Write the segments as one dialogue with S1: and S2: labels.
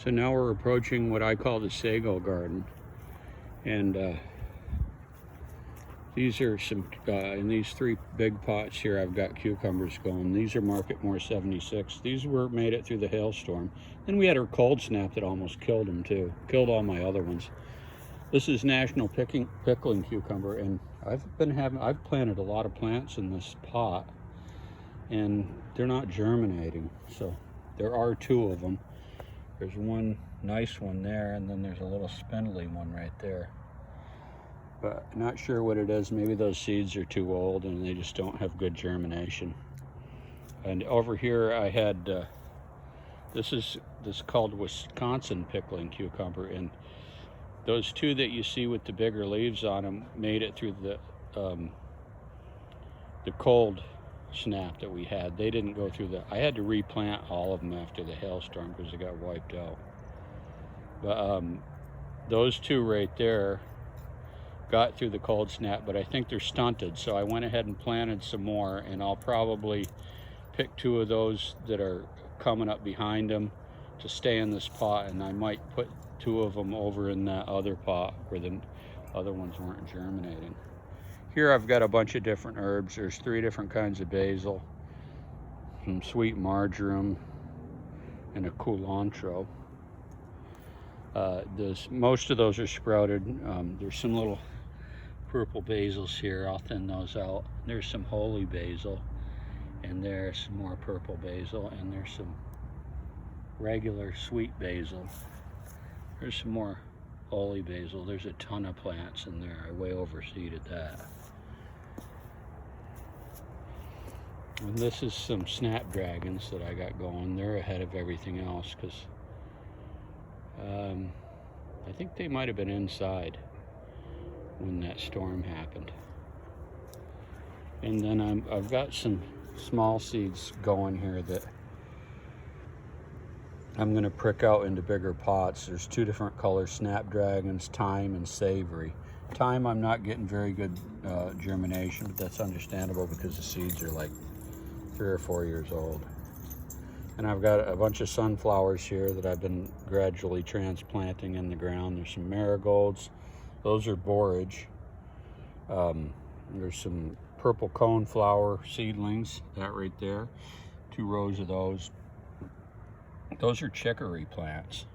S1: So now we're approaching what I call the Sago garden, and these are some, in these 3 big pots here I've got cucumbers going. These are Market More 76. These were made it through the hailstorm. Then we had a cold snap that almost killed them too. Killed all my other ones. This is National Pickling Cucumber, and I've planted a lot of plants in this pot, and they're not germinating. So there are 2 of them. There's one nice one there, and then there's a little spindly one right there. But not sure what it is. Maybe those seeds are too old and they just don't have good germination. And over here I had, this is called Wisconsin pickling cucumber, and those 2 that you see with the bigger leaves on them made it through the cold snap that we had. They didn't go through I had to replant all of them after the hailstorm because they got wiped out. But those 2 right there got through the cold snap, but I think they're stunted, so I went ahead and planted some more, and I'll probably pick 2 of those that are coming up behind them to stay in this pot, and I might put 2 of them over in that other pot where the other ones weren't germinating. Here I've got a bunch of different herbs. There's 3 different kinds of basil, some sweet marjoram, and a culantro. Most of those are sprouted. There's some little purple basils here. I'll thin those out. There's some holy basil, and there's some more purple basil, and there's some regular sweet basil. There's some more holy basil. There's a ton of plants in there. I way overseeded that. And this is some snapdragons that I got going. They're ahead of everything else because I think they might have been inside when that storm happened. And then I've got some small seeds going here that I'm going to prick out into bigger pots. There's 2 different colors, snapdragons, thyme, and savory. Thyme, I'm not getting very good germination, but that's understandable because the seeds are like 3 or 4 years old. And I've got a bunch of sunflowers here that I've been gradually transplanting in the ground. There's some marigolds. Those are borage. There's some purple coneflower seedlings, that right there. 2 rows of those. Those are chicory plants.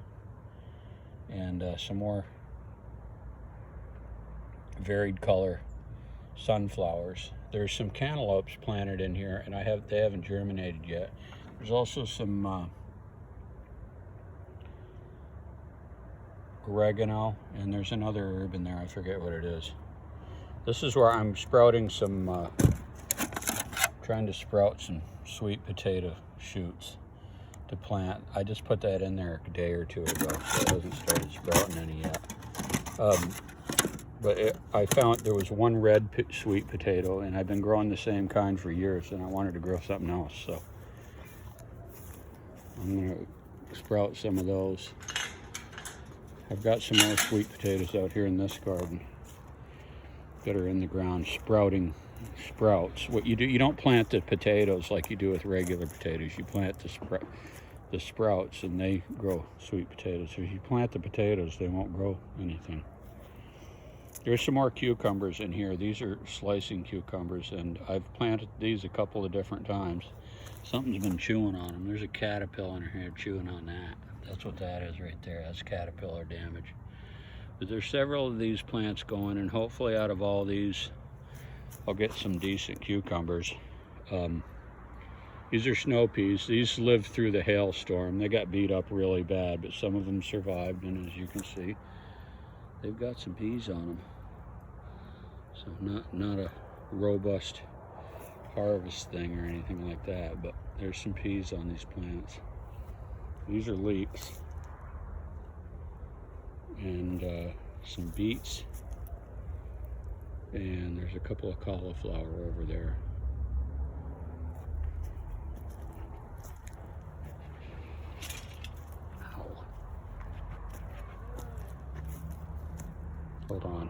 S1: And some more varied color sunflowers. There's some cantaloupes planted in here, and they haven't germinated yet. There's also some oregano, and there's another herb in there. I forget what it is. This is where I'm sprouting some, trying to sprout some sweet potato shoots to plant. I just put that in there a day or 2 ago, so it hasn't started sprouting any yet. But I found there was one red sweet potato, and I've been growing the same kind for years, and I wanted to grow something else, so I'm going to sprout some of those. I've got some more sweet potatoes out here in this garden that are in the ground sprouting sprouts. What you do, you don't plant the potatoes like you do with regular potatoes. You plant the sprouts, and they grow sweet potatoes. If you plant the potatoes, they won't grow anything. There's some more cucumbers in here. These are slicing cucumbers, and I've planted these a couple of different times. Something's been chewing on them. There's a caterpillar in here chewing on that. That's what that is right there. That's caterpillar damage. But there's several of these plants going, and hopefully out of all these, I'll get some decent cucumbers. These are snow peas. These lived through the hailstorm. They got beat up really bad, but some of them survived, and as you can see, they've got some peas on them. So not a robust harvest thing or anything like that, but there's some peas on these plants. These are leeks, and some beets, and there's a couple of cauliflower over there. Ow. Hold on.